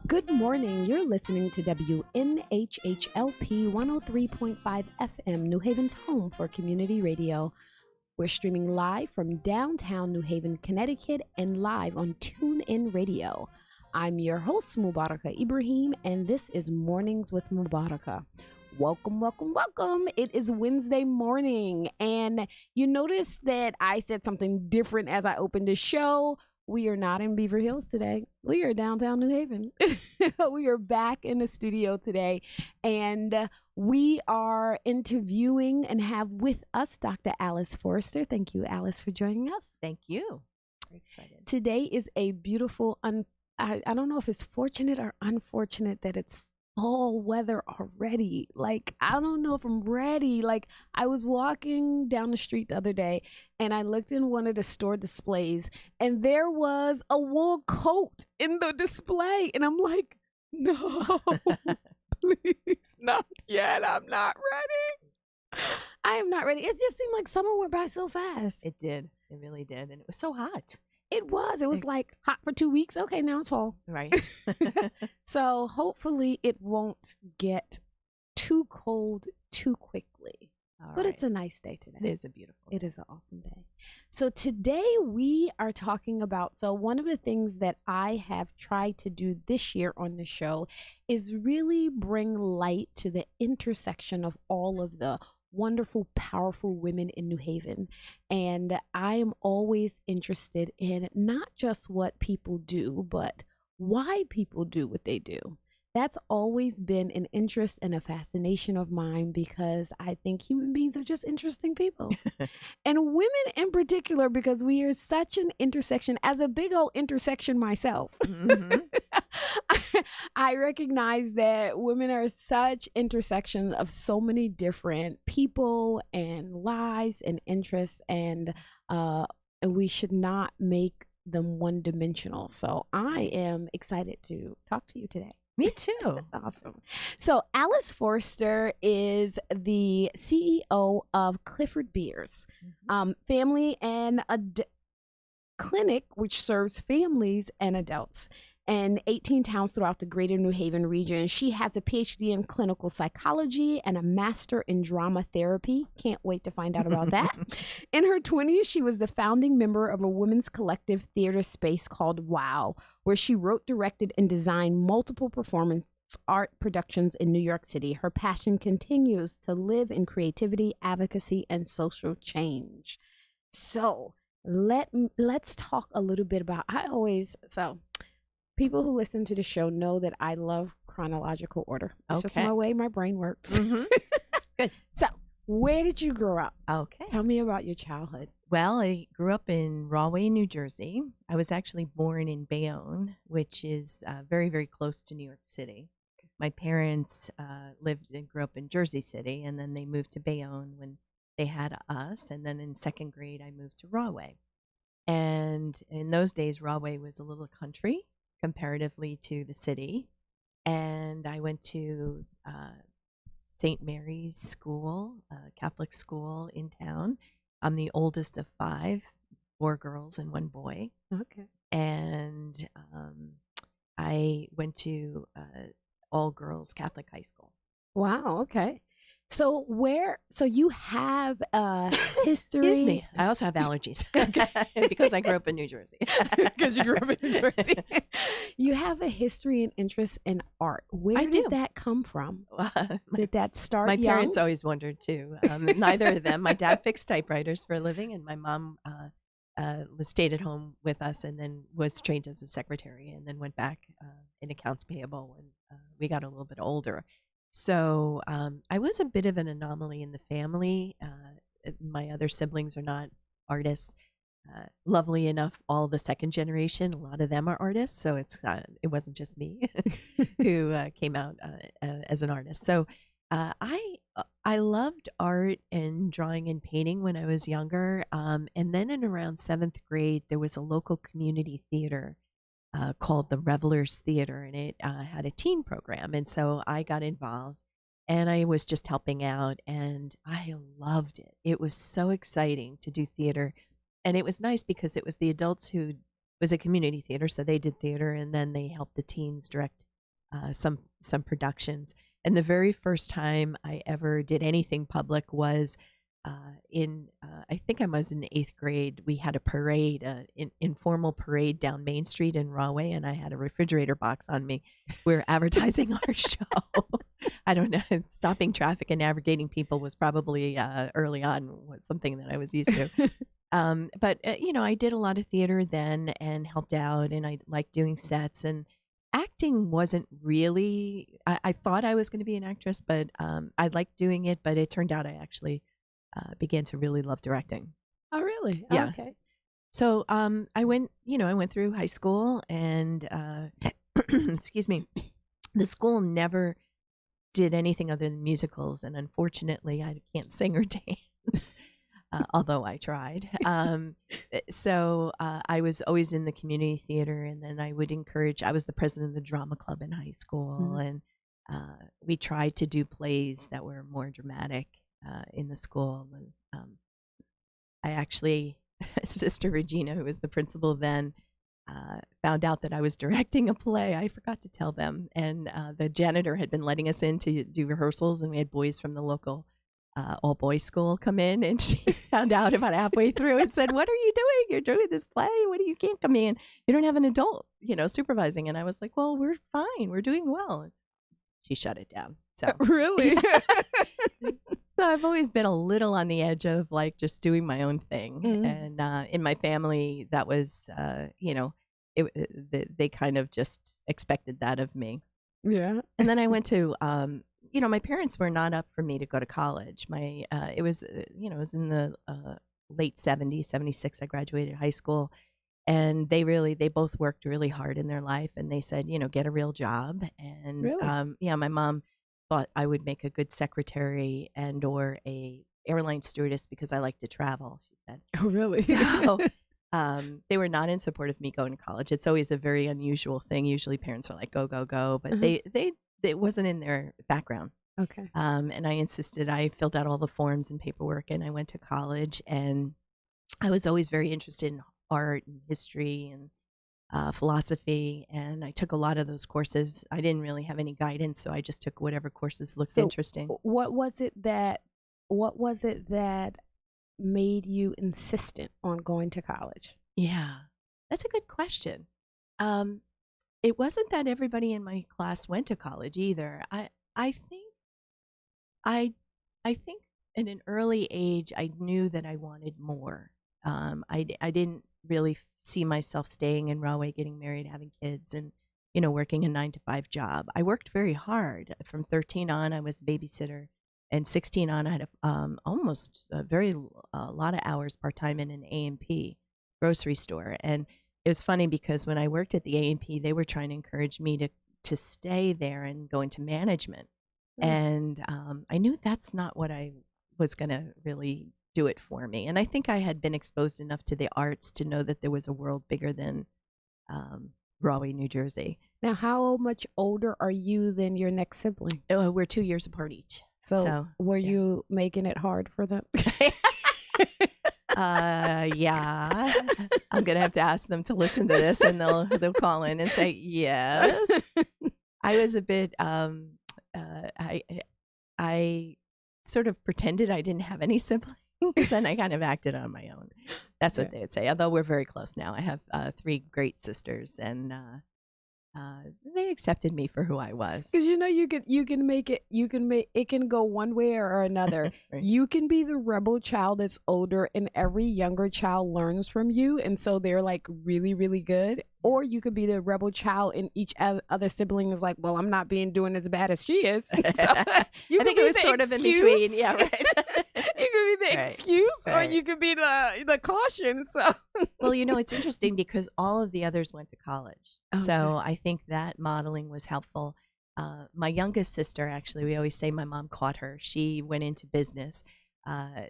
Good morning. You're listening to WNHHLP 103.5 FM, New Haven's home for community radio. We're streaming live from downtown New Haven, Connecticut, and live on TuneIn Radio. I'm your host, Mubarakah Ibrahim, and this is Mornings with Mubarakah. Welcome, welcome, welcome. It is Wednesday morning, and you notice that I said something different as I opened the show. We are not in Beaver Hills today. We are downtown New Haven. We are back in the studio today, and we are interviewing and have with us Dr. Alice Forrester. Thank you, Alice, for joining us. Thank you. Very excited. Today is a beautiful, I don't know if it's fortunate or unfortunate that it's fall weather already. Like, I don't know if I'm ready. Like, I was walking down the street the other day and I looked in one of the store displays and there was a wool coat in the display. And I'm like, no, please, not yet. I'm not ready. I am not ready. It just seemed like summer went by so fast. It did. It really did. And it was so hot. It was like hot for 2 weeks. Okay, now it's fall. Right. So hopefully it won't get too cold too quickly. But it's a nice day today. It is a beautiful day. It is an awesome day. So today we are talking about, so one of the things that I have tried to do this year on the show is really bring light to the intersection of all of the wonderful, powerful women in New Haven. And I am always interested in not just what people do, but why people do what they do. That's always been an interest and a fascination of mine because I think human beings are just interesting people. And women in particular, because we are such an intersection, as a big old intersection myself. Mm-hmm. I recognize that women are such intersections of so many different people and lives and interests, and we should not make them one-dimensional. So I am excited to talk to you today. Me too. Awesome. So Alice Forrester is the CEO of Clifford Beers, family and clinic, which serves families and adults in 18 towns throughout the greater New Haven region. She has a PhD in clinical psychology and a master in drama therapy. Can't wait to find out about that. In her 20s, she was the founding member of a women's collective theater space called WOW, where she wrote, directed, and designed multiple performance art productions in New York City. Her passion continues to live in creativity, advocacy, and social change. So let's talk a little bit about, people who listen to the show know that I love chronological order. It's just my way my brain works. Mm-hmm. Good. So, where did you grow up? Okay. Tell me about your childhood. Well, I grew up in Rahway, New Jersey. I was actually born in Bayonne, which is very, very close to New York City. My parents lived and grew up in Jersey City, and then they moved to Bayonne when they had us. And then in second grade, I moved to Rahway. And in those days, Rahway was a little country comparatively to the city, and I went to St. Mary's School, Catholic school in town. I'm the oldest of 5, 4 girls and 1 boy. Okay. And I went to all girls Catholic high school. Wow. Okay. So you have history. Excuse me. I also have allergies because I grew up in New Jersey. Because you grew up in New Jersey. You have a history and interest in art. Where did that come from? Did that start My young? parents always wondered too. Neither of them. My dad fixed typewriters for a living, and my mom stayed at home with us and then was trained as a secretary and then went back in accounts payable when we got a little bit older. So I was a bit of an anomaly in the family. My other siblings are not artists. Lovely enough, all the second generation, a lot of them are artists. So it wasn't just me who came out as an artist. So I loved art and drawing and painting when I was younger. And then in around 7th grade, there was a local community theater called the Revelers Theater, and it had a teen program. And so I got involved, and I was just helping out, and I loved it. It was so exciting to do theater. And it was nice because it was the adults who was a community theater, so they did theater, and then they helped the teens direct some productions. And the very first time I ever did anything public was I think I was in 8th grade. We had a parade, informal parade down Main Street in Rahway, and I had a refrigerator box on me. We were advertising our show. I don't know. Stopping traffic and navigating people was probably early on was something that I was used to. But I did a lot of theater then and helped out, and I liked doing sets. And acting wasn't really. I thought I was going to be an actress, but I liked doing it. But it turned out I actually began to really love directing. Oh, really? Oh, Yeah. okay. So I went through high school, and excuse me, the school never did anything other than musicals, and unfortunately, I can't sing or dance. Although I tried. So I was always in the community theater, and then I was the president of the drama club in high school, and we tried to do plays that were more dramatic in the school. And I actually, Sister Regina, who was the principal then, found out that I was directing a play. I forgot to tell them. And the janitor had been letting us in to do rehearsals, and we had boys from the local all-boys school come in, and she found out about halfway through and said, "What are you doing? You're doing this play. You can't come in. You don't have an adult, supervising." And I was like, "Well, we're fine. We're doing well." And she shut it down. So Really? So I've always been a little on the edge of like just doing my own thing. Mhm. And in my family, that was, they kind of just expected that of me. Yeah. And then I went to, my parents were not up for me to go to college. It was in the late 70s, 76, I graduated high school. And they both worked really hard in their life. And they said, get a real job. And Really? my mom thought I would make a good secretary and or a airline stewardess because I like to travel, she said. Oh, really? So they were not in support of me going to college. It's always a very unusual thing. Usually parents are like, go, go, go. But it wasn't in their background. Okay. And I insisted. I filled out all the forms and paperwork, and I went to college. And I was always very interested in art and history and philosophy, and I took a lot of those courses. I didn't really have any guidance, so I just took whatever courses looked interesting. What was it that made you insistent on going to college? Yeah, that's a good question. It wasn't that everybody in my class went to college either. I think I think at an early age I knew that I wanted more. I didn't really see myself staying in Rahway, getting married, having kids, and working a 9 to 5 job. I worked very hard. From 13 on, I was a babysitter, and 16 on, I had almost a lot of hours part time in an A&P grocery store. And it was funny because when I worked at the A&P, they were trying to encourage me to stay there and go into management. And I knew that's not what I was going to really do it for me. And I think I had been exposed enough to the arts to know that there was a world bigger than Rahway, New Jersey. Now, how much older are you than your next sibling? We're 2 years apart each. So were you making it hard for them? Yeah. I'm gonna have to ask them to listen to this, and they'll call in and say yes. I was a bit. I sort of pretended I didn't have any siblings, and I kind of acted on my own. That's what they would say. Although we're very close now. I have 3 great sisters, and they accepted me for who I was. Because you can make it can go one way or another. Right. You can be the rebel child that's older, and every younger child learns from you, and so they're like really, really good. Or you could be the rebel child, and each other sibling is like, "Well, I'm not doing as bad as she is." So I think it was sort of in between. Yeah, right. You could be the excuse, or you could be the caution. So, well, it's interesting because all of the others went to college, so I think that modeling was helpful. My youngest sister, actually, we always say my mom caught her. She went into business.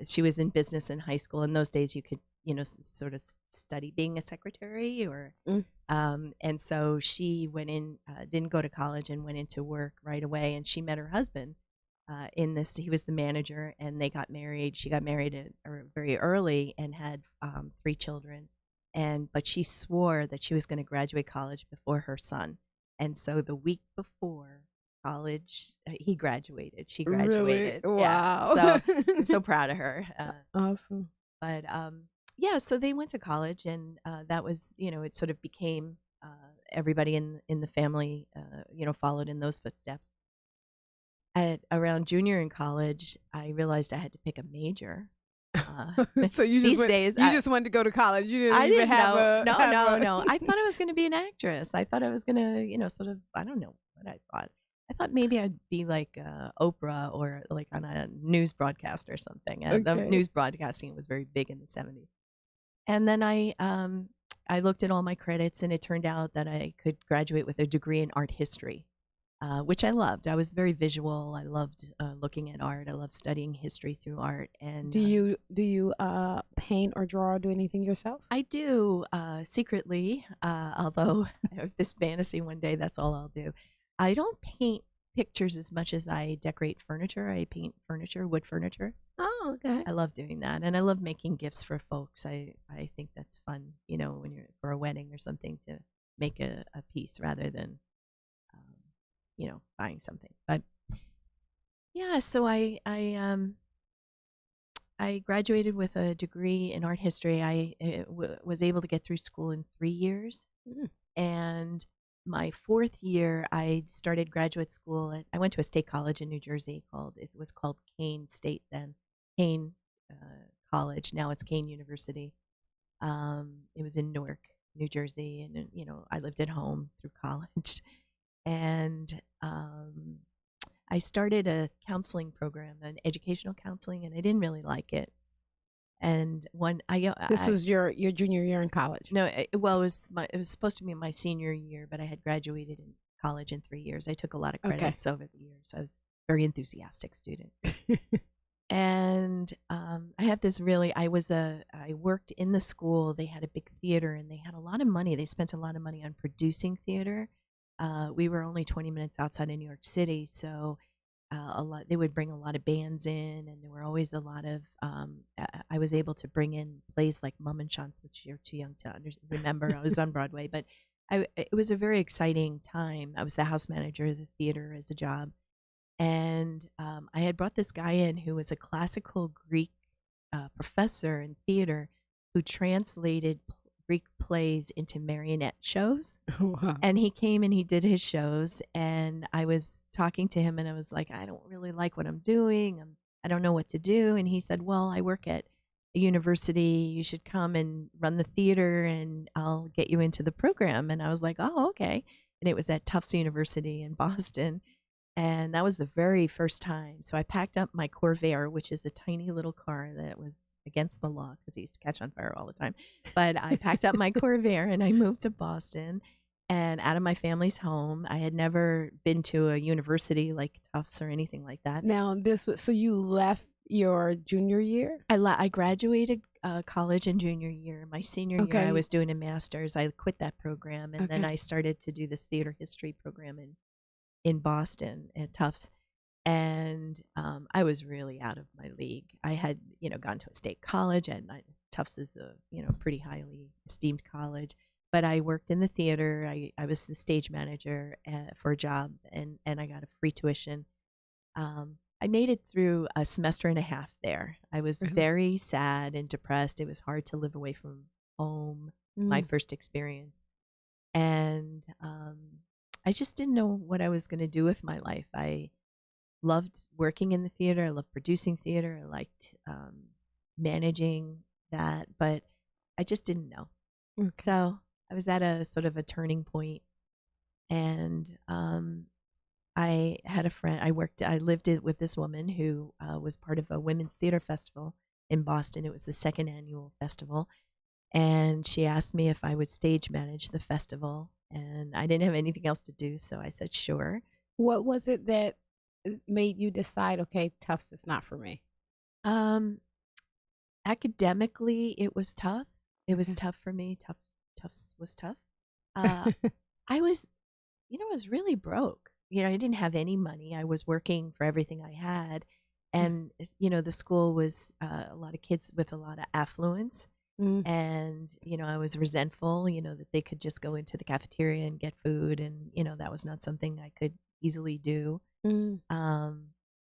She was in business in high school. In those days, you could, sort of study being a secretary, or, and so she went in, didn't go to college, and went into work right away. And she met her husband he was the manager, and they got married. She got married very early and had 3 children. But she swore that she was going to graduate college before her son. And so the week before college, he graduated. She Really? graduated. Yeah. Wow. So I'm so proud of her. Awesome. But yeah, so they went to college, and that was, it sort of became everybody in the family, followed in those footsteps. At around junior in college, I realized I had to pick a major. So you just These went days, you just wanted to go to college. You didn't I even didn't have know. a No, have no, a no. I thought I was going to be an actress. I thought I was going to, sort of, I don't know what I thought. I thought maybe I'd be like Oprah or like on a news broadcast or something. The Okay. news broadcasting was very big in the 70s. And then I looked at all my credits, and it turned out that I could graduate with a degree in art history, which I loved. I was very visual. I loved looking at art. I loved studying history through art. And Do you paint or draw or do anything yourself? I do secretly, although I have this fantasy one day that's all I'll do. I don't paint pictures as much as I decorate furniture. I paint furniture, wood furniture. Oh, okay. I love doing that, and I love making gifts for folks. I think that's fun, when you're for a wedding or something, to make a piece rather than, buying something. But yeah, so I graduated with a degree in art history. I was able to get through school in 3 years, Mm. and my fourth year, I started graduate school. I went to a state college in New Jersey it was called Kane State then, Kane College. Now it's Kane University. It was in Newark, New Jersey, and I lived at home through college, and I started a counseling program, an educational counseling, and I didn't really like it. And This was your junior year in college. no, well, it was supposed to be my senior year, but I had graduated in college in 3 years. I took a lot of Okay. credits over the years. I was a very enthusiastic student. And I had this I worked in the school. They had a big theater, and they had a lot of money. They spent a lot of money on producing theater. We were only 20 minutes outside of New York City, so they would bring a lot of bands in, and there were always a lot of I was able to bring in plays like Mum and Chance, which you're too young to remember. I was on Broadway, but it was a very exciting time. I was the house manager of the theater as a job, and I had brought this guy in who was a classical Greek professor in theater who translated Greek plays into marionette shows. Wow. And he came and he did his shows, and I was talking to him, and I was like, I don't really like what I'm doing. I don't know what to do. And he said, well, I work at a university. You should come and run the theater, and I'll get you into the program. And I was like, oh, okay. And it was at Tufts University in Boston. And that was the very first time. So I packed up my Corvair, which is a tiny little car that was against the law because it used to catch on fire all the time. But I packed up my Corvair, and I moved to Boston and out of my family's home. I had never been to a university like Tufts or anything like that. Now so you left your junior year? I graduated college in junior year. My senior year, Okay. I was doing a master's. I quit that program, and then Okay. I started to do this theater history program in Boston at Tufts. And I was really out of my league. I had, gone to a state college, and Tufts is a, pretty highly esteemed college. But I worked in the theater. I was the stage manager for a job, and I got a free tuition. I made it through a semester and a half there. I was Really? very sad and depressed. It was hard to live away from home, my first experience. And I just didn't know what I was going to do with my life. I loved working in the theater. I loved producing theater. I liked managing that, but I just didn't know. Okay. So I was at a sort of a turning point, and I had a friend. I lived with this woman who was part of a women's theater festival in Boston. It was the second annual festival, and she asked me if I would stage manage the festival, and I didn't have anything else to do, so I said sure. What was it that made you decide, okay, Tufts is not for me? Academically, it was tough. It was Okay. tough for me. Tufts was tough. I was, I was really broke. I didn't have any money. I was working for everything I had. And, the school was a lot of kids with a lot of affluence. Mm, And, I was resentful, that they could just go into the cafeteria and get food. And, that was not something I could easily do. mm, Um,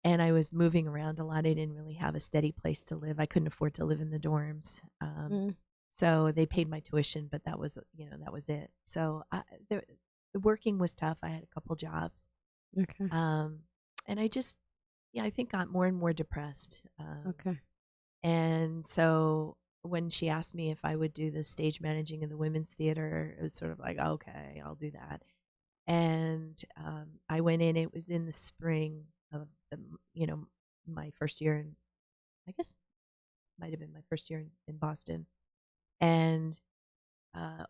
and I was moving around a lot. I didn't really have a steady place to live. I couldn't afford to live in the dorms. mm. So they paid my tuition, but that was it. So the working was tough. I had a couple jobs. Okay. Um, and I just, I think got more and more depressed. Okay. And so when she asked me if I would do the stage managing of the women's theater, it was sort of like, okay, I'll do that. And I went in. It was in the spring of my first year, and I guess might have been my first year in Boston. And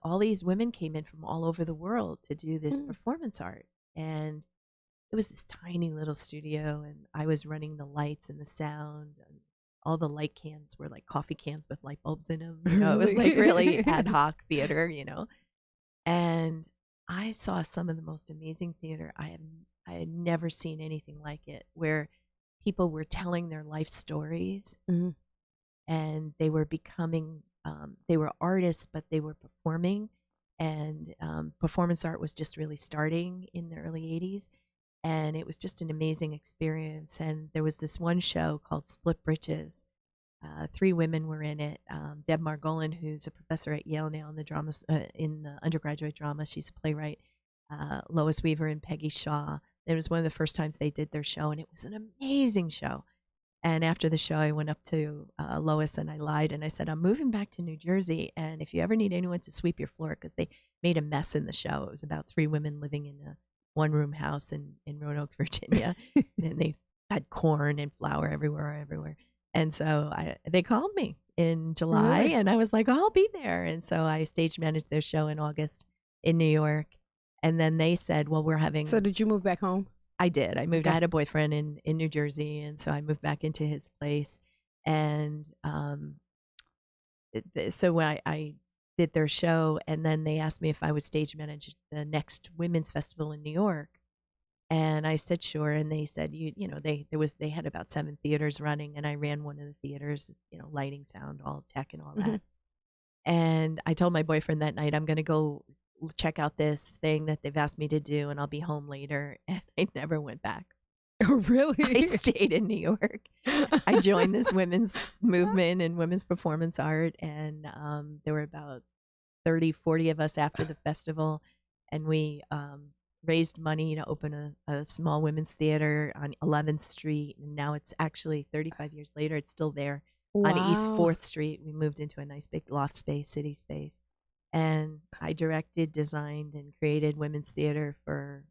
all these women came in from all over the world to do this Mm. performance art, and it was this tiny little studio, and I was running the lights and the sound. And all the light cans were like coffee cans with light bulbs in them. It was like really ad Really? hoc theater. And I saw some of the most amazing theater. I had never seen anything like it, where people were telling their life stories, Mhm. and they were becoming they were artists, but they were performing. And performance art was just really starting in the early 80s, and it was just an amazing experience. And there was this one show called Split Britches. Three women were in it. Deb Margolin, who's a professor at Yale now in the drama, in the undergraduate drama. She's a playwright. Lois Weaver and Peggy Shaw. It was one of the first times they did their show, and it was an amazing show. And after the show, I went up to Lois and I lied and I said, I'm moving back to New Jersey. And if you ever need anyone to sweep your floor, because they made a mess in the show. It was about three women living in a one room house in Roanoke, Virginia. And they had corn and flour everywhere. And so they called me in July, Really? and I was like, oh, I'll be there. And so I stage managed their show in August in New York. And then they said, well, we're So having did you move back home? I did. I moved. I Okay. had a boyfriend in New Jersey, and so I moved back into his place. And so when I did their show, and then they asked me if I would stage manage the next women's festival in New York, and I said sure. And they said they had about 7 theaters running, and I ran one of the theaters, lighting, sound, all tech, and all Mhm. that. And I told my boyfriend that night, I'm going to go check out this thing that they've asked me to do, and I'll be home later. And I never went back. Oh, I really? stayed in New York. I joined this women's movement and women's performance art, and there were about 30, 40 of us after the festival, and we raised money to open a small women's theater on 11th Street, and now it's actually 35 years later, it's still there on East Wow. 4th Street. We moved into a nice big loft space, city space, and I directed, designed, and created women's theater for,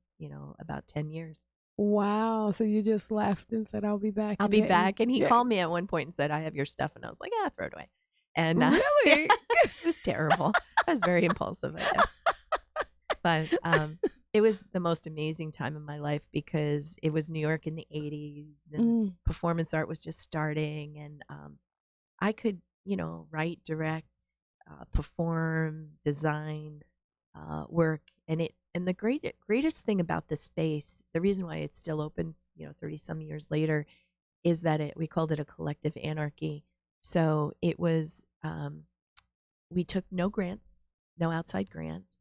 about 10 years. Wow. So you just left and said, I'll be back I'll and be didn't. back. And he Yeah. called me at one point and said, I have your stuff. And I was like, yeah, throw it away. And yeah, Really? it was terrible. I was very impulsive, I guess. But it was the most amazing time of my life, because it was New York in the 80s, and Mm, performance art was just starting. And I could, write, direct, perform, design, work. And the greatest thing about this space, the reason why it's still open, 30 some years later, is that we called it a collective anarchy. So it was, we took no grants, no outside grants,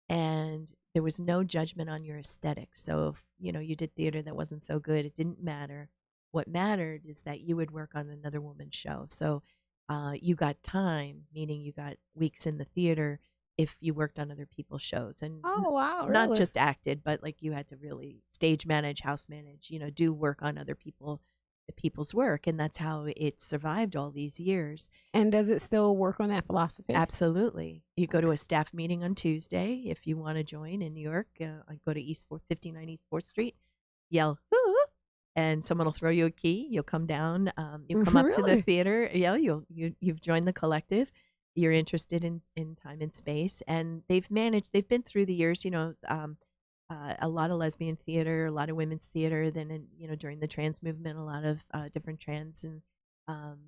and there was no judgment on your aesthetics. So if, you did theater that wasn't so good, it didn't matter. What mattered is that you would work on another woman's show. So you got time, meaning you got weeks in the theater if you worked on other people's shows, and oh, wow. not Really? just acted, but like you had to really stage manage, house manage, do work on other people's work. And that's how it survived all these years. And does it still work on that philosophy? Absolutely. You go to Okay. a staff meeting on Tuesday if you want to join in New York. I go to 59 East 4th Street, yell, "Hoo," and someone will throw you a key. You'll come down. You come up to the Really? theater. Yeah, you've joined the collective. You're interested in time and space, and they've been through the years. A lot of lesbian theater, a lot of women's theater. Then, during the trans movement, a lot of different trans and um,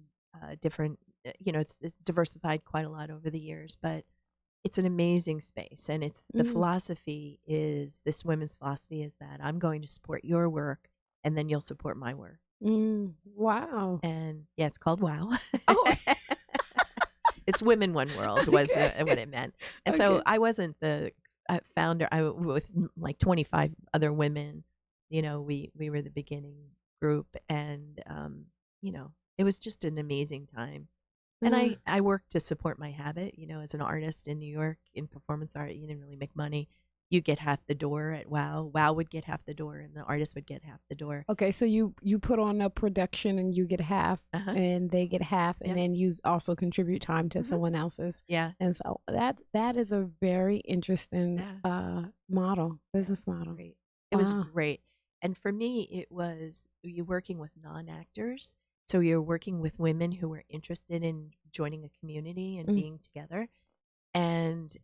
different. It's diversified quite a lot over the years, but it's an amazing space. And it's the Mm, philosophy is this women's philosophy is that I'm going to support your work, and then you'll support my work. wow. And yeah, it's called WOW. Oh, It's Women One World was what it meant. And so I wasn't the founder. I with like 25 other women. We were the beginning group, and it was just an amazing time. And I worked to support my habit. As an artist in New York in performance art, you didn't really make money. You get half the door at WOW. WOW would get half the door, and the artist would get half the door. Okay, so you put on a production and you get half, and they get half, and then you also contribute time to someone else's. Yeah, and so that is a very interesting model, business model. Great. It was great, and for me, it was you working with non-actors. So you're working with women who were interested in joining a community and being together, and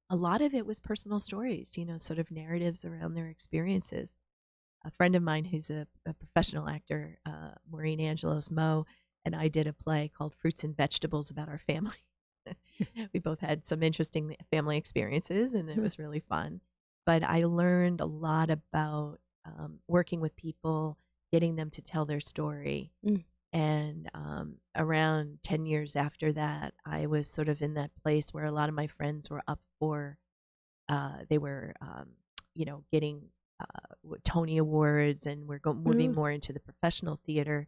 a lot of it was personal stories, sort of narratives around their experiences. A friend of mine who's a professional actor, Maureen Angelos Mo, and I did a play called Fruits and Vegetables about our family. We both had some interesting family experiences, and it was really fun. But I learned a lot about working with people, getting them to tell their story. And around 10 years after that, I was sort of in that place where a lot of my friends were up for, they were, getting Tony Awards, and we're moving more into the professional theater.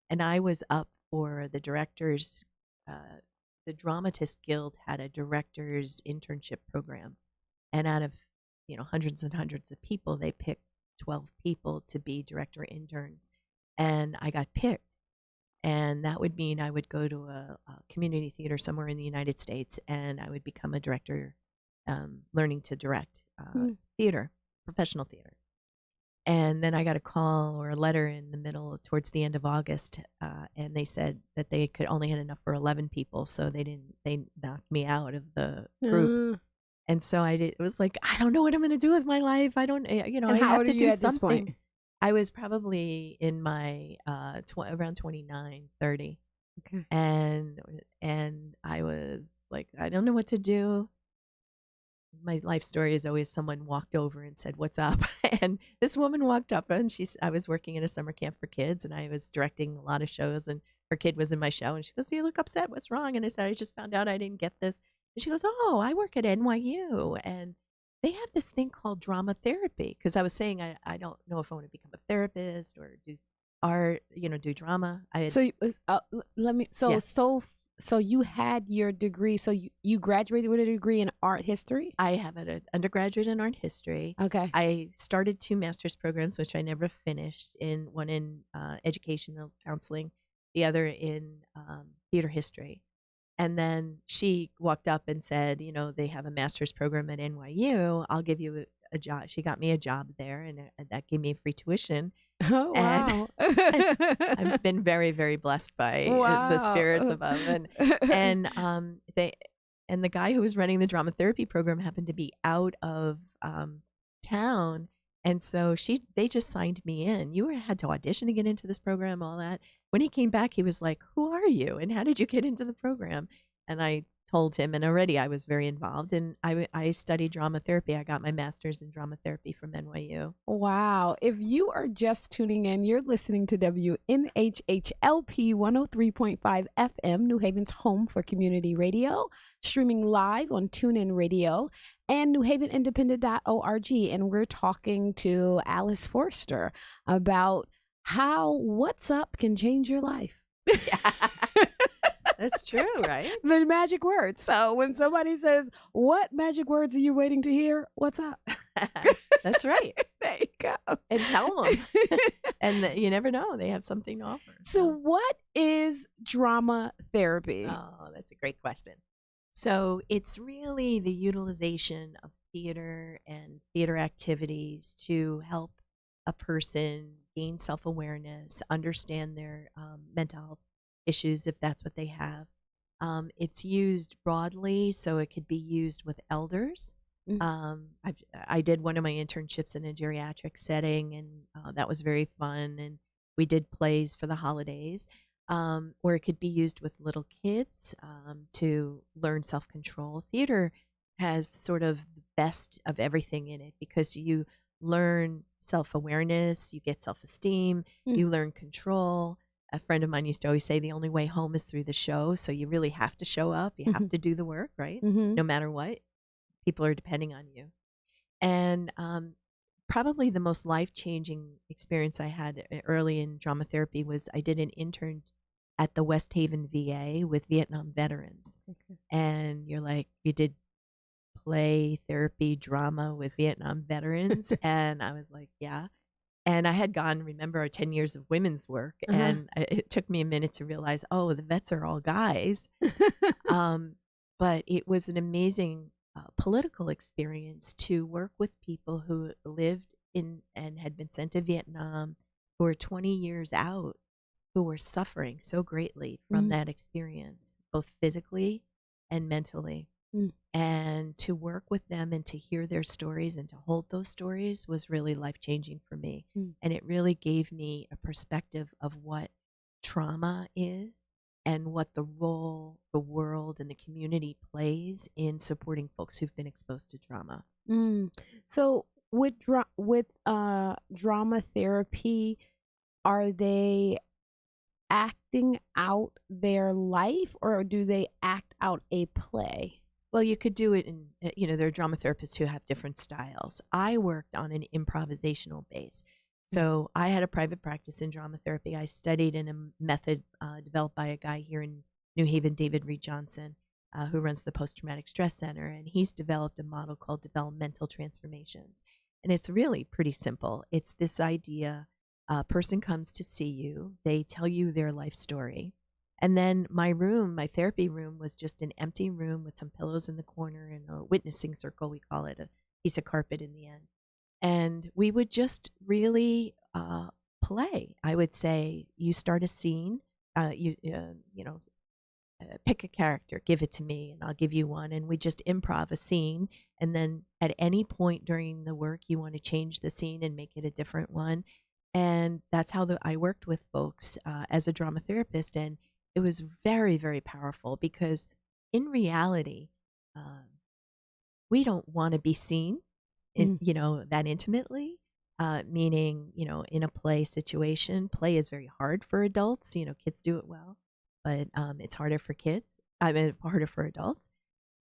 And I was up for the directors, the Dramatist Guild had a director's internship program. And out of, hundreds and hundreds of people, they picked 12 people to be director interns. And I got picked. And that would mean I would go to a community theater somewhere in the United States, and I would become a director, learning to direct theater, professional theater. And then I got a call or a letter in the towards the end of August, and they said that they could only had enough for 11 people, so they knocked me out of the group. And so it was like, I don't know what I'm going to do with my life. I don't, And I how have old to are you do at this something. point? I was probably in my around 29, 30. Okay. And I was like, I don't know what to do. My life story is always someone walked over and said, "What's up?" And this woman walked up, and I was working at a summer camp for kids, and I was directing a lot of shows, and her kid was in my show, and she goes, "You look upset. What's wrong?" And I said, "I just found out I didn't get this." And she goes, "Oh, I work at NYU, and they have this thing called drama therapy." Because I was saying I don't know if I want to become a therapist or do art, do drama. Let me. So you had your degree. So you graduated with a degree in art history. I have an undergraduate in art history. Okay. I started 2 master's programs, which I never finished. One in educational counseling, the other in theater history. And then she walked up and said, they have a master's program at NYU. I'll give you a job. She got me a job there, and that gave me free tuition. Oh, wow. And I've been very, very blessed by the spirits above. And the guy who was running the drama therapy program happened to be out of town. And so they just signed me in. You had to audition to get into this program, all that. When he came back, he was like, "Who are you? And how did you get into the program?" And I told him, and already I was very involved. And I studied drama therapy. I got my master's in drama therapy from NYU. Wow. If you are just tuning in, you're listening to WNHHLP 103.5 FM, New Haven's home for community radio, streaming live on TuneIn Radio and newhavenindependent.org. And we're talking to Alice Forrester about how what's up can change your life. That's true, right? The magic words. So when somebody says, "What magic words are you waiting to hear?" What's up? That's right. There you go. And tell them. And you never know. They have something to offer. So what is drama therapy? Oh, that's a great question. So it's really the utilization of theater and theater activities to help a person gain self-awareness, understand their mental health issues if that's what they have. It's used broadly, so it could be used with elders. I did one of my internships in a geriatric setting, and that was very fun. And we did plays for the holidays, or it could be used with little kids to learn self-control. Theater has sort of the best of everything in it because you learn self-awareness, you get self-esteem, you learn control. a friend of mine used to always say the only way home is through the show. So you really have to show up. You have to do the work, right? Mm-hmm. No matter what, people are depending on you. And probably the most life changing experience I had early in drama therapy was I did an intern at the West Haven VA with Vietnam veterans. Okay. And you're like, you did play therapy drama with Vietnam veterans? And I was like, yeah. And I had gone, remember, 10 years of women's work. Uh-huh. And it took me a minute to realize, oh, the vets are all guys. Um, but it was an amazing political experience to work with people who lived in and had been sent to Vietnam, who were 20 years out, who were suffering so greatly from Mm, that experience, both physically and mentally. mm, And to work with them and to hear their stories and to hold those stories was really life changing for me. mm, And it really gave me a perspective of what trauma is and what the role the world and the community plays in supporting folks who've been exposed to trauma. mm. So with drama therapy, are they acting out their life or do they act out a play? Well, you could do it in, there are drama therapists who have different styles. I worked on an improvisational base. Mm. So I had a private practice in drama therapy. I studied in a method developed by a guy here in New Haven, David Reed Johnson, who runs the Post Traumatic Stress Center. And he's developed a model called developmental transformations. And it's really pretty simple. It's this idea a person comes to see you, they tell you their life story. And then my therapy room, was just an empty room with some pillows in the corner and a witnessing circle, we call it, a piece of carpet in the end. And we would just really play. I would say, you start a scene, pick a character, give it to me, and I'll give you one. And we just improv a scene. And then at any point during the work, you want to change the scene and make it a different one. And that's how I worked with folks as a drama therapist. And it was very, very powerful because in reality, um, we don't want to be seen Mm, that intimately. Meaning, in a play situation, play is very hard for adults. Kids do it well, but it's harder for kids. I mean, harder for adults.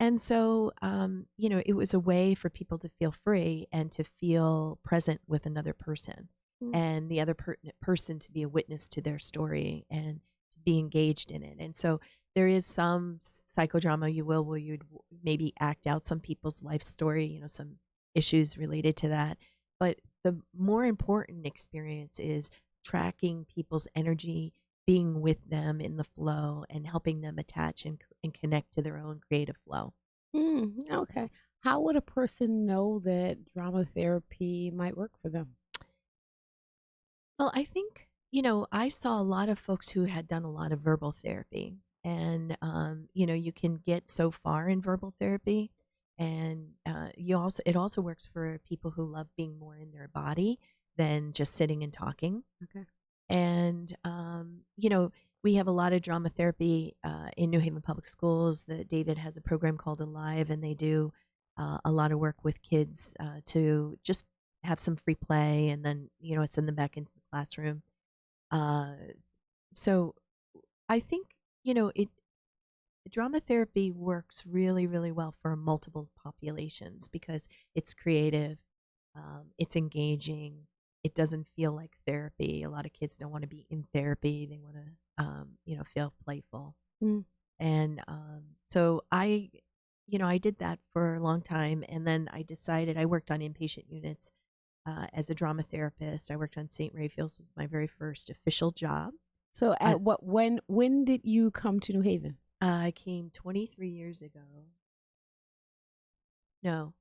And so, it was a way for people to feel free and to feel present with another person, mm, and the other person to be a witness to their story and to be engaged in it. And so there is some psychodrama, where you'd maybe act out some people's life story, some issues related to that. But the more important experience is tracking people's energy, being with them in the flow, and helping them attach and connect to their own creative flow. okay. How would a person know that drama therapy might work for them? Well, I think, I saw a lot of folks who had done a lot of verbal therapy. And, you can get so far in verbal therapy. And it also works for people who love being more in their body than just sitting and talking. Okay. And, we have a lot of drama therapy in New Haven Public Schools. David has a program called Alive, and they do a lot of work with kids to just have some free play and then, send them back into the classroom. Uh, so I think, drama therapy works really, really well for multiple populations because it's creative, it's engaging, it doesn't feel like therapy. A lot of kids don't want to be in therapy; they want to, feel playful. Mm. And so I did that for a long time, and then I decided I worked on inpatient units as a drama therapist. I worked on St. Raphael's, was my very first official job. So Uh, at when did you come to New Haven? I came 23 years ago. No,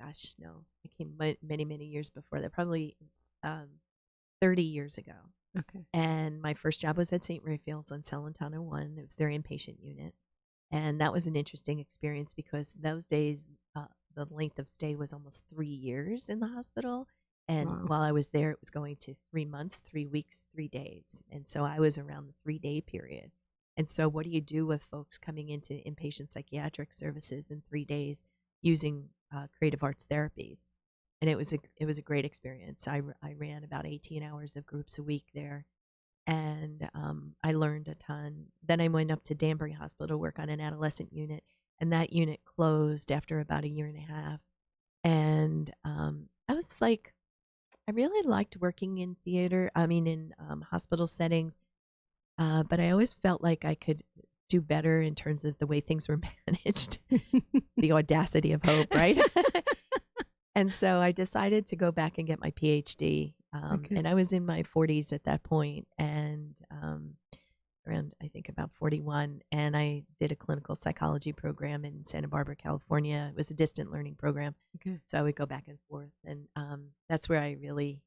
gosh, no. I came many, many years before that, probably um, 30 years ago. Okay. And my first job was at St. Raphael's on Salentano 1. It was their inpatient unit. And that was an interesting experience because those days, the length of stay was almost 3 years in the hospital. And Wow. while I was there, it was going to 3 months, 3 weeks, 3 days. And so I was around the 3 day period. And so, what do you do with folks coming into inpatient psychiatric services in 3 days using creative arts therapies? And it was a great experience. I ran about 18 hours of groups a week there, and I learned a ton. Then I went up to Danbury Hospital to work on an adolescent unit, and that unit closed after about a year and a half. And I was like, I really liked working in theater. I mean, in hospital settings, but I always felt like I could do better in terms of the way things were managed. The audacity of hope, right? And so I decided to go back and get my PhD. Okay. And I was in my 40s at that point, and around, I think, about 41. And I did a clinical psychology program in Santa Barbara, California. It was a distant learning program. Okay. So I would go back and forth. And that's where I really,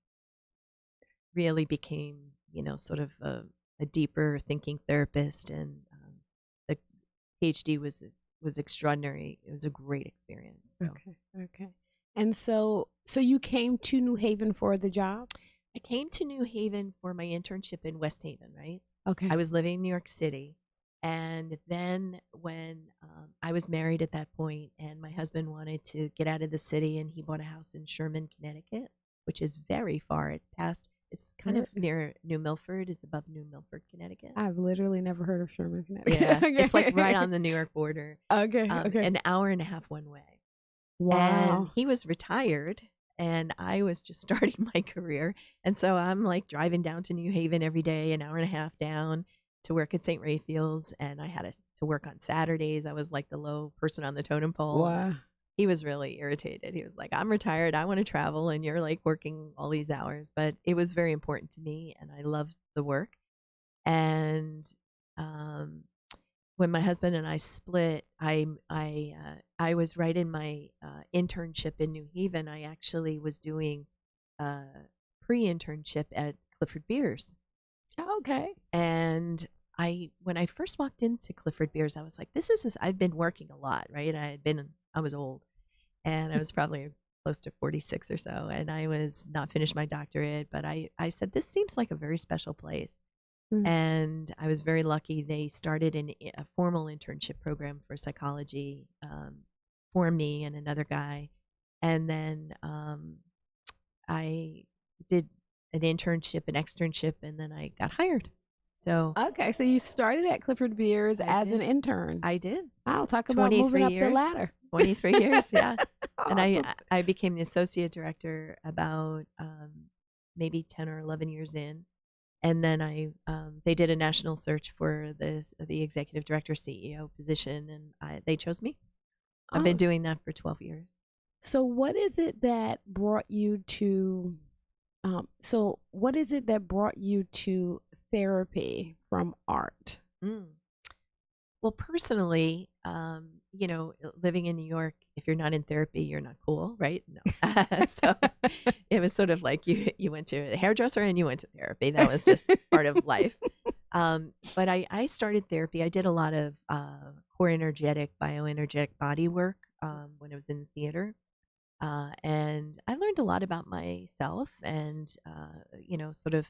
really became, sort of a deeper thinking therapist. And the PhD was extraordinary. It was a great experience. So. Okay. Okay. And so you came to New Haven for the job? I came to New Haven for my internship in West Haven, right? Okay. I was living in New York City. And then when I was married at that point, and my husband wanted to get out of the city, and he bought a house in Sherman, Connecticut, which is very far. It's kind of near New Milford. It's above New Milford, Connecticut. I've literally never heard of Sherman, Connecticut. Yeah, Okay. it's like right on the New York border. Okay. Okay. An hour and a half one way. Wow. And he was retired, and I was just starting my career. And so I'm like driving down to New Haven every day, an hour and a half down to work at St. Raphael's. And I had to work on Saturdays. I was like the low person on the totem pole. Wow. He was really irritated. He was like, I'm retired. I want to travel. And you're like working all these hours. But it was very important to me, and I loved the work. And when my husband and I split, I was right in my internship in New Haven. I actually was doing a pre-internship at Clifford Beers. Oh, okay. And when I first walked into Clifford Beers, I was like, I've been working a lot, right? I was old, and I was probably close to 46 or so, and I was not finished my doctorate, but I said, this seems like a very special place. Mm. And I was very lucky. They started a formal internship program for psychology for me and another guy. And then I did an internship, an externship, and then I got hired. So Okay, so you started at Clifford Beers as an intern. I did. I'll talk about moving up the ladder. 23 years, yeah. Awesome. And I became the associate director about maybe 10 or 11 years in. And then they did a national search for the executive director CEO position, and they chose me. I've been doing that for 12 years. So what is it that brought you to therapy from art? Well, personally, living in New York, if you're not in therapy, you're not cool, right? No. So it was sort of like you went to a hairdresser and you went to therapy. That was just part of life. But I started therapy. I did a lot of core energetic, bioenergetic body work when I was in theater. And I learned a lot about myself and, sort of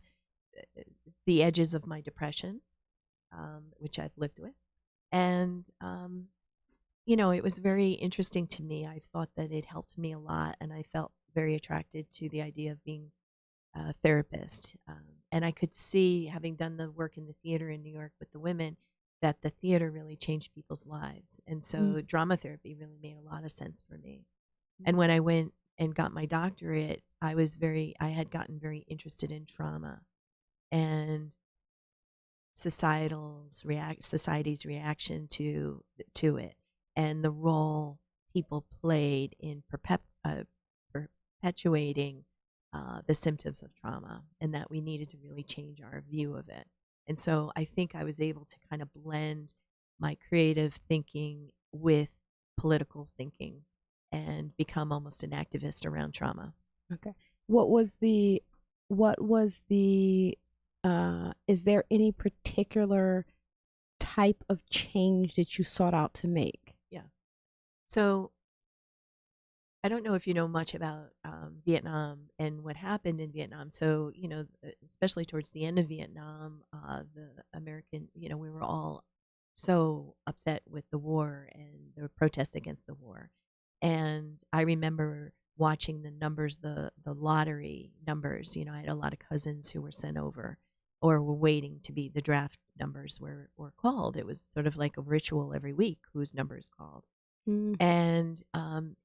the edges of my depression, which I've lived with. And, it was very interesting to me. I thought that it helped me a lot, and I felt very attracted to the idea of being a therapist. And I could see, having done the work in the theater in New York with the women, that the theater really changed people's lives. And so drama therapy really made a lot of sense for me. And when I went and got my doctorate, I had gotten very interested in trauma and society's reaction to it, and the role people played in perpetuating the symptoms of trauma, and that we needed to really change our view of it. And so I think I was able to kind of blend my creative thinking with political thinking and become almost an activist around trauma. Okay. Is there any particular type of change that you sought out to make? Yeah. So I don't know if you know much about Vietnam and what happened in Vietnam. So, especially towards the end of Vietnam, the American, we were all so upset with the war and the protest against the war. And I remember watching the numbers, the lottery numbers. I had a lot of cousins who were sent over or were waiting to be the draft numbers were called. It was sort of like a ritual every week whose number is called. Mm. And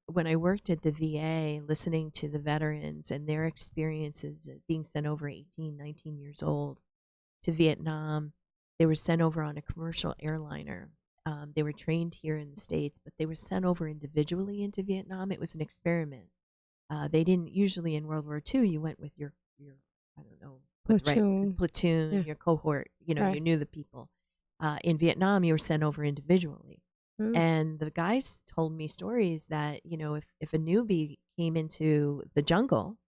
when I worked at the VA, listening to the veterans and their experiences of being sent over 18, 19 years old to Vietnam, they were sent over on a commercial airliner. They were trained here in the States, but they were sent over individually into Vietnam. It was an experiment. They didn't usually in World War II. You went with your I don't know, put the right Platoon. platoon, Yeah. your cohort. You know, Right. you knew the people. In Vietnam, you were sent over individually. Mm. And the guys told me stories that, you know, if a newbie came into the jungle,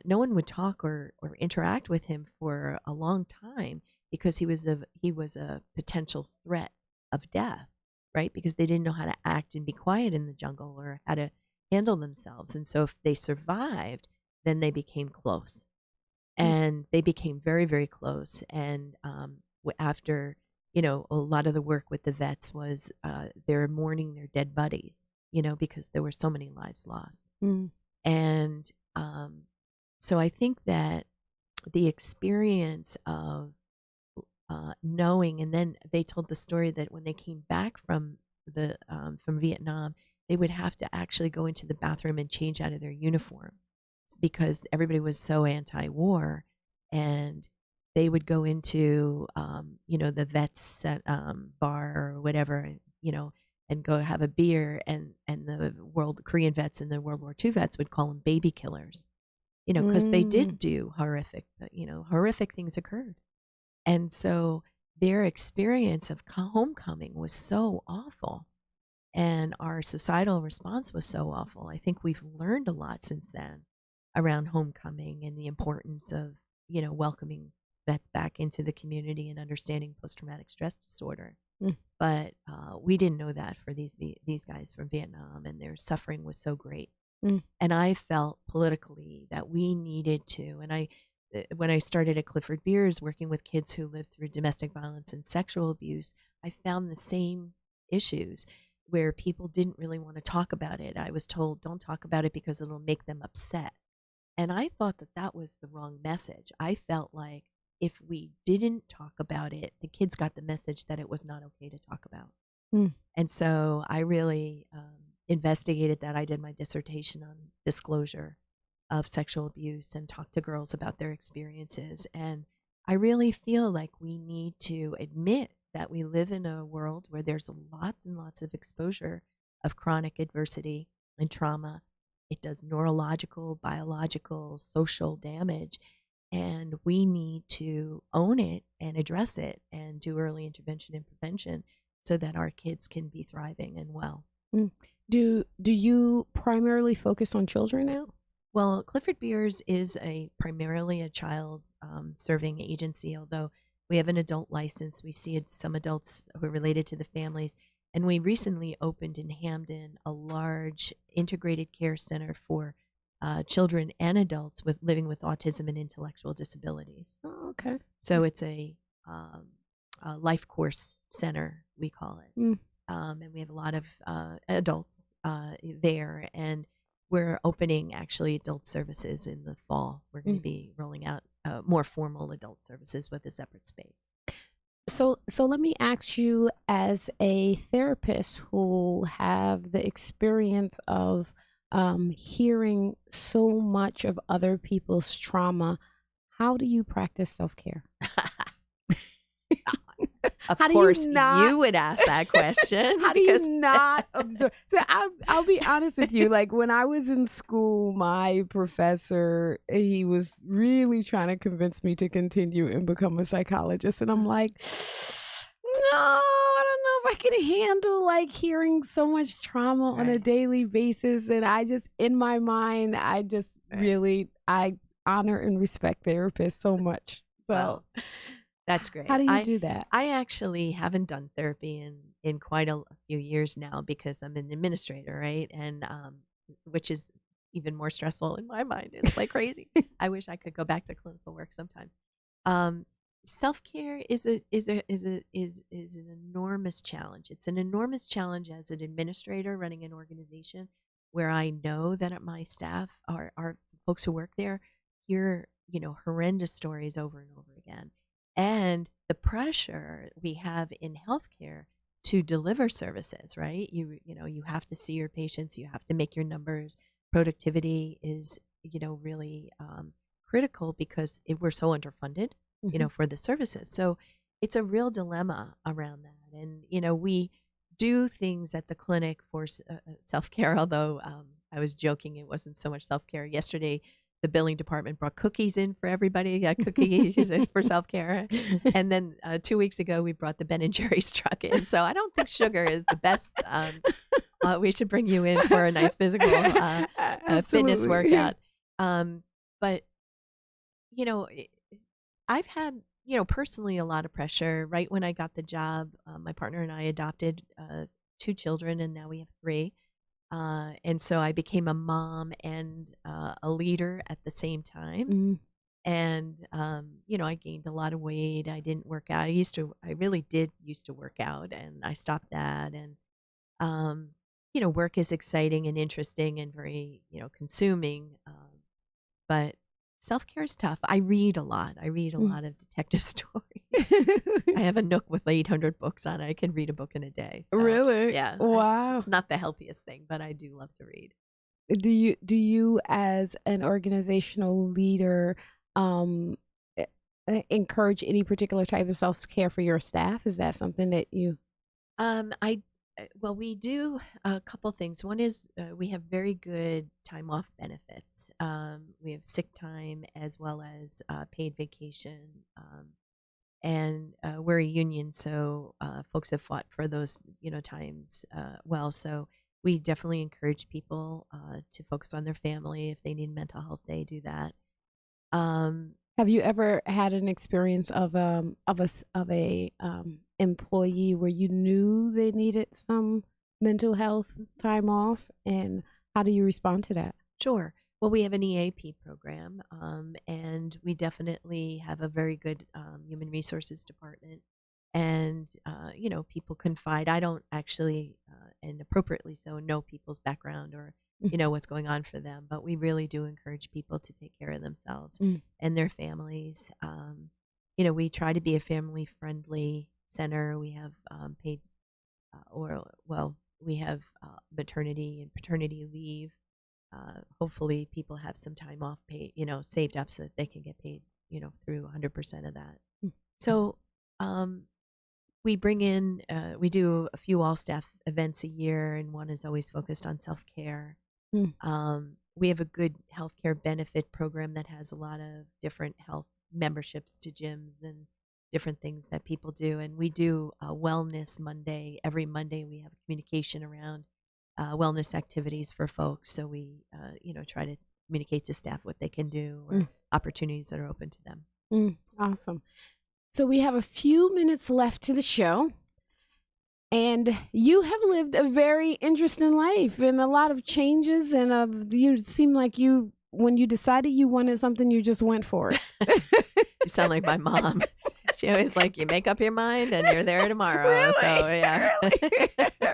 no one would talk or interact with him for a long time because he was a potential threat of death, right? Because they didn't know how to act and be quiet in the jungle or how to handle themselves. And so if they survived, then they became close. Mm. And they became very, very close. And after, you know, a lot of the work with the vets was they're mourning their dead buddies, you know, because there were so many lives lost. Mm. And so I think that the experience of knowing, and then they told the story that when they came back from Vietnam, they would have to actually go into the bathroom and change out of their uniform because everybody was so anti-war, and they would go into you know, the vets bar or whatever, you know, and go have a beer, and the world Korean vets and the World War II vets would call them baby killers, you know, because they Mm. did do horrific things occurred. And so their experience of homecoming was so awful. And our societal response was so awful. I think we've learned a lot since then around homecoming and the importance of, you know, welcoming vets back into the community and understanding post traumatic stress disorder. Mm. But we didn't know that for these guys from Vietnam, and their suffering was so great. Mm. And I felt politically that we needed to, and when I started at Clifford Beers working with kids who lived through domestic violence and sexual abuse, I found the same issues where people didn't really want to talk about it. I was told, don't talk about it because it'll make them upset. And I thought that that was the wrong message. I felt like if we didn't talk about it, the kids got the message that it was not okay to talk about. Mm. And so I really investigated that. I did my dissertation on disclosure of sexual abuse and talked to girls about their experiences. And I really feel like we need to admit that we live in a world where there's lots and lots of exposure of chronic adversity and trauma. It does neurological, biological, social damage. And we need to own it and address it and do early intervention and prevention so that our kids can be thriving and well. Mm. Do you primarily focus on children now? Well, Clifford Beers is primarily a child serving agency, although we have an adult license. We see some adults who are related to the families. And we recently opened in Hamden a large integrated care center for children and adults living with autism and intellectual disabilities. Oh, okay. So it's a life course center, we call it. Mm. And we have a lot of adults there. And we're opening actually adult services in the fall. We're going to be rolling out more formal adult services with a separate space. So let me ask you, as a therapist who have the experience of hearing so much of other people's trauma, how do you practice self-care? Of How do course, you not- you would ask that question. How do you not observe? So I'll be honest with you. Like when I was in school, my professor, he was really trying to convince me to continue and become a psychologist. And I'm like, no, I don't know if I can handle like hearing so much trauma on a Right. daily basis. And I just, in my mind, I just Right. really, I honor and respect therapists so much. So Well, that's great. how do you do that? I actually haven't done therapy in quite a few years now because I'm an administrator, right? And which is even more stressful in my mind. It's like crazy. I wish I could go back to clinical work sometimes. Self-care is an enormous challenge. It's an enormous challenge as an administrator running an organization where I know that my staff are folks who work there hear, you know, horrendous stories over and over again. and the pressure we have in healthcare to deliver services, right? You have to see your patients, you have to make your numbers. Productivity is, really critical because we're so underfunded, Mhm. for the services. So it's a real dilemma around that. And, we do things at the clinic for self care, although I was joking, it wasn't so much self care. Yesterday, the billing department brought cookies in for everybody, cookies in for self care. And then 2 weeks ago, we brought the Ben and Jerry's truck in. So I don't think sugar is the best. We should bring you in for a nice physical fitness Absolutely. workout. But you know, i- I've had, personally a lot of pressure. Right when I got the job, my partner and I adopted 2 children, and now we have 3. And so I became a mom and a leader at the same time. Mm. And, I gained a lot of weight. I didn't work out. I really did used to work out, and I stopped that. And, um, work is exciting and interesting and very, consuming. But self care is tough. I read a lot. I read a Mm. lot of detective stories. I have a Nook with 800 books on it. I can read a book in a day. So, Really? yeah, Wow. it's not the healthiest thing, but I do love to read. Do you as an organizational leader um e- encourage any particular type of self-care for your staff? Is that something that you I well, we do a couple things. One is we have very good time off benefits. We have sick time as well as paid vacation, and we're a union, so folks have fought for those, times well. So we definitely encourage people to focus on their family. If they need mental health day, do that. Um, have you ever had an experience of a employee where you knew they needed some mental health time off, and how do you respond to that? Sure. Well, we have an EAP program, and we definitely have a very good human resources department. And, people confide. I don't actually, and appropriately so, know people's background or, what's going on for them, but we really do encourage people to take care of themselves Mm. and their families. We try to be a family friendly center. We have paid, we have maternity and paternity leave. Hopefully people have some time off paid, saved up so that they can get paid, through 100% of that. Mm. So um, we do a few all staff events a year, and one is always focused on self care. Mm. We have a good healthcare benefit program that has a lot of different health memberships to gyms and different things that people do. And we do a wellness Monday. Every Monday, we have communication around wellness activities for folks. So we, try to communicate to staff what they can do or Mm. opportunities that are open to them. Awesome. So we have a few minutes left to the show. And you have lived a very interesting life and a lot of changes. And you seem like when you decided you wanted something, you just went for it. You sound like my mom. She always like, you make up your mind and you're there tomorrow. So Really? yeah. Really?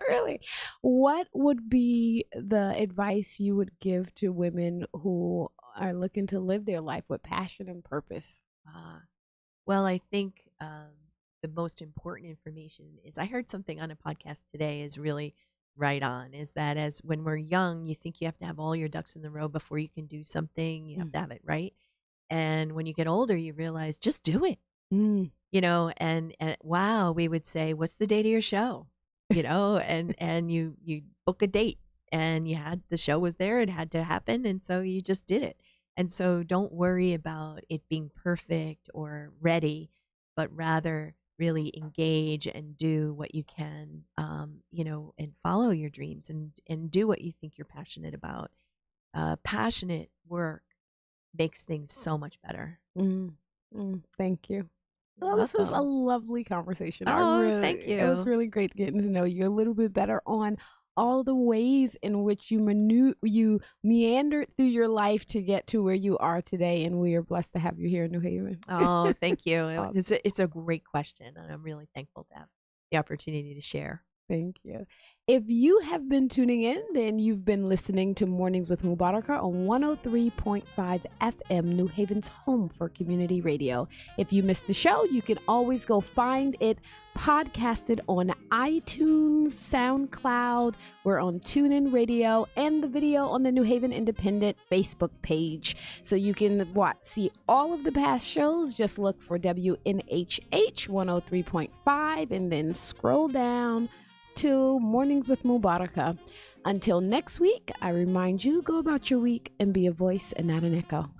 Really? What would be the advice you would give to women who are looking to live their life with passion and purpose? Ah, well, I think the most important information is I heard something on a podcast today is really right on is that as when we're young, you think you have to have all your ducks in the row before you can do something. You have Mm. to have it right. And when you get older, you realize just do it, Mm. and wow, we would say, what's the date of your show? And you book a date and the show was there, it had to happen. And so you just did it. And so don't worry about it being perfect or ready, but rather really engage and do what you can, and follow your dreams and do what you think you're passionate about. Passionate work makes things so much better. Mm. Thank you. You're Well, this was a welcome. lovely conversation. Oh, thank It was you. really great getting to know you a little bit better on all the ways in which you meandered through your life to get to where you are today, and we are blessed to have you here in New Haven. Oh, thank you. Awesome. It's a great question, and I'm really thankful to have the opportunity to share. Thank you. If you have been tuning in, then you've been listening to Mornings with Mubarakah on 103.5 FM, New Haven's home for community radio. If you missed the show, you can always go find it podcasted on iTunes, SoundCloud. We're on TuneIn Radio and the video on the New Haven Independent Facebook page. So you can see all of the past shows. Just look for WNHH 103.5 and then scroll down to Mornings with Mubarakah. Until next week, I remind you, go about your week and be a voice and not an echo.